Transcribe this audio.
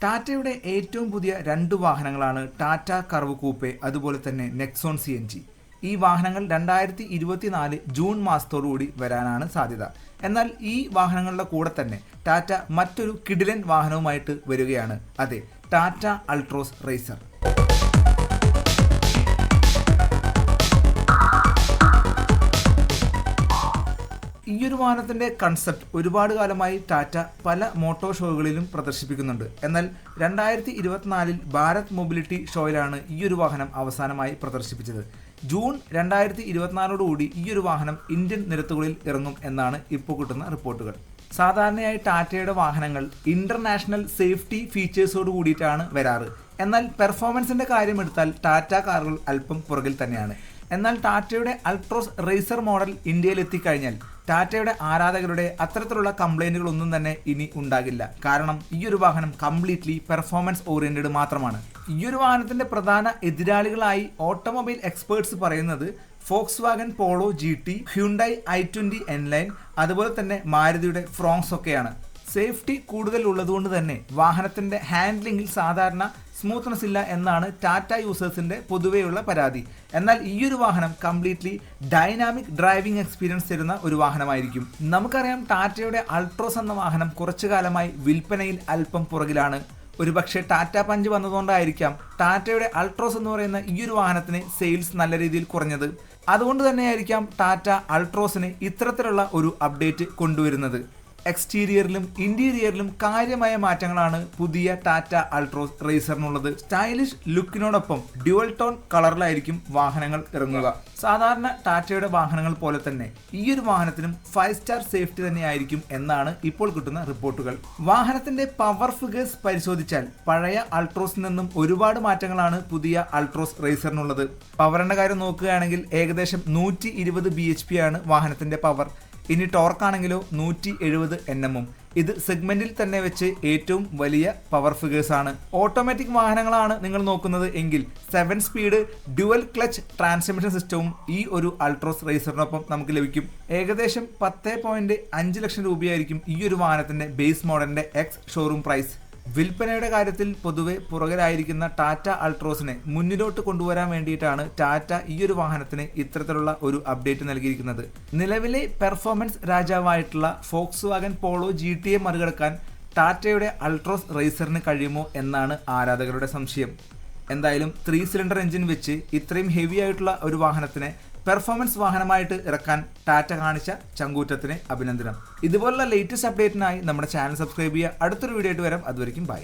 ടാറ്റയുടെ ഏറ്റവും പുതിയ 2 വാഹനങ്ങളാണ് ടാറ്റ കർവ് കൂപ്പെ അതുപോലെ തന്നെ നെക്സോൺ CNG. ഈ വാഹനങ്ങൾ 2024 ജൂൺ മാസത്തോടുകൂടി വരാനാണ് സാധ്യത. എന്നാൽ ഈ വാഹനങ്ങളുടെ കൂടെ തന്നെ ടാറ്റ മറ്റൊരു കിടിലൻ വാഹനവുമായിട്ട് വരികയാണ്. അതെ, ടാറ്റ അൾട്രോസ് റേസർ. ഈയൊരു വാഹനത്തിൻ്റെ കൺസെപ്റ്റ് ഒരുപാട് കാലമായി ടാറ്റ പല മോട്ടോ ഷോകളിലും പ്രദർശിപ്പിക്കുന്നുണ്ട്. എന്നാൽ 2024 ഭാരത് മൊബിലിറ്റി ഷോയിലാണ് ഈയൊരു വാഹനം അവസാനമായി പ്രദർശിപ്പിച്ചത്. ജൂൺ 2024 ഈയൊരു വാഹനം ഇന്ത്യൻ നിരത്തുകളിൽ ഇറങ്ങും എന്നാണ് ഇപ്പോൾ കിട്ടുന്ന റിപ്പോർട്ടുകൾ. സാധാരണയായി ടാറ്റയുടെ വാഹനങ്ങൾ ഇന്റർനാഷണൽ സേഫ്റ്റി ഫീച്ചേഴ്സോട് കൂടിയിട്ടാണ് വരാറ്. എന്നാൽ പെർഫോമൻസിന്റെ കാര്യം എടുത്താൽ ടാറ്റ കാറുകൾ അല്പം പുറകിൽ തന്നെയാണ്. എന്നാൽ ടാറ്റയുടെ അൾട്രോസ് റേസർ മോഡൽ ഇന്ത്യയിൽ എത്തിക്കഴിഞ്ഞാൽ ടാറ്റയുടെ ആരാധകരുടെ അത്തരത്തിലുള്ള കംപ്ലൈന്റുകളൊന്നും തന്നെ ഇനി ഉണ്ടാകില്ല. കാരണം ഈയൊരു വാഹനം കംപ്ലീറ്റ്ലി പെർഫോമൻസ് ഓറിയന്റഡ് മാത്രമാണ്. ഈയൊരു വാഹനത്തിന്റെ പ്രധാന എതിരാളികളായി ഓട്ടോമൊബൈൽ എക്സ്പേർട്സ് പറയുന്നത് Volkswagen Polo GT, Hyundai i20 N-Line, അതുപോലെ തന്നെ മാരുതിയുടെ ഫ്രോങ്സ് ഒക്കെയാണ്. സേഫ്റ്റി കൂടുതൽ ഉള്ളതുകൊണ്ട് തന്നെ വാഹനത്തിന്റെ ഹാൻഡ്ലിംഗിൽ സാധാരണ സ്മൂത്ത്നെസ് ഇല്ല എന്നാണ് ടാറ്റ യൂസേഴ്സിന്റെ പൊതുവെയുള്ള പരാതി. എന്നാൽ ഈയൊരു വാഹനം കംപ്ലീറ്റ്ലി ഡൈനാമിക് ഡ്രൈവിംഗ് എക്സ്പീരിയൻസ് തരുന്ന ഒരു വാഹനമായിരിക്കും. നമുക്കറിയാം, ടാറ്റയുടെ അൾട്രോസ് എന്ന വാഹനം കുറച്ചു കാലമായി വിൽപ്പനയിൽ അല്പം പുറകിലാണ്. ഒരുപക്ഷെ ടാറ്റ പഞ്ച് വന്നതുകൊണ്ടായിരിക്കാം ടാറ്റയുടെ അൾട്രോസ് എന്ന് പറയുന്ന ഈയൊരു വാഹനത്തിന് സെയിൽസ് നല്ല രീതിയിൽ കുറഞ്ഞത്. അതുകൊണ്ട് തന്നെയായിരിക്കാം ടാറ്റ അൾട്രോസിന് ഇത്തരത്തിലുള്ള ഒരു അപ്ഡേറ്റ് കൊണ്ടുവരുന്നത്. എക്സ്റ്റീരിയറിലും ഇന്റീരിയറിലും കാര്യമായ മാറ്റങ്ങളാണ് പുതിയ ടാറ്റ അൾട്രോസ് റേസറിനുള്ളത്. സ്റ്റൈലിഷ് ലുക്കിനോടൊപ്പം ഡ്യുവൽ ടോൺ കളറിലായിരിക്കും വാഹനങ്ങൾ ഇറങ്ങുക. സാധാരണ ടാറ്റയുടെ വാഹനങ്ങൾ പോലെ തന്നെ ഈയൊരു വാഹനത്തിനും 5 സ്റ്റാർ സേഫ്റ്റി തന്നെയായിരിക്കും എന്നാണ് ഇപ്പോൾ കിട്ടുന്ന റിപ്പോർട്ടുകൾ. വാഹനത്തിന്റെ പവർ ഫിഗേഴ്സ് പരിശോധിച്ചാൽ പഴയ അൾട്രോസിൽ നിന്നും ഒരുപാട് മാറ്റങ്ങളാണ് പുതിയ അൾട്രോസ് റേസറിനുള്ളത്. പവറിന്റെ കാര്യം നോക്കുകയാണെങ്കിൽ ഏകദേശം 120 bhp ആണ് വാഹനത്തിന്റെ പവർ. ഇനി ടോർക്കാണെങ്കിലോ 170 Nm. ഇത് സെഗ്മെന്റിൽ തന്നെ വെച്ച് ഏറ്റവും വലിയ പവർ ഫിഗേഴ്സ് ആണ്. ഓട്ടോമാറ്റിക് വാഹനങ്ങളാണ് നിങ്ങൾ നോക്കുന്നത് എങ്കിൽ 7 സ്പീഡ് ഡ്യുവൽ ക്ലച്ച് ട്രാൻസ്മിഷൻ സിസ്റ്റവും ഈ ഒരു അൾട്രോസ് റേസറിനൊപ്പം നമുക്ക് ലഭിക്കും. ഏകദേശം 10.5 ലക്ഷം രൂപയായിരിക്കും ഈ ഒരു വാഹനത്തിന്റെ ബേസ് മോഡലിന്റെ എക്സ് ഷോറൂം പ്രൈസ്. വിൽപ്പനയുടെ കാര്യത്തിൽ പൊതുവെ പുറകിലായിരിക്കുന്ന ടാറ്റ അൾട്രോസിനെ മുന്നിലോട്ട് കൊണ്ടുവരാൻ വേണ്ടിയിട്ടാണ് ടാറ്റ ഈ ഒരു വാഹനത്തിന് ഇത്തരത്തിലുള്ള ഒരു അപ്ഡേറ്റ് നൽകിയിരിക്കുന്നത്. നിലവിലെ പെർഫോമൻസ് രാജാവായിട്ടുള്ള ഫോക്സ്വാഗൻ പോളോ GTയെ മറികടക്കാൻ ടാറ്റയുടെ അൾട്രോസ് റേസറിന് കഴിയുമോ എന്നാണ് ആരാധകരുടെ സംശയം. എന്തായാലും 3 സിലിണ്ടർ എഞ്ചിൻ വെച്ച് ഇത്രയും ഹെവി ആയിട്ടുള്ള ഒരു വാഹനത്തിനെ പെർഫോമൻസ് വാഹനമായിട്ട് ഇറക്കാൻ ടാറ്റ കാണിച്ച ചങ്കൂറ്റത്തിന് അഭിനന്ദനം. ഇതുപോലുള്ള ലേറ്റസ്റ്റ് അപ്ഡേറ്റിനായി നമ്മുടെ ചാനൽ സബ്സ്ക്രൈബ് ചെയ്യുക. അടുത്തൊരു വീഡിയോ ആയിട്ട് വരാം. അതുവരെയും ബൈ.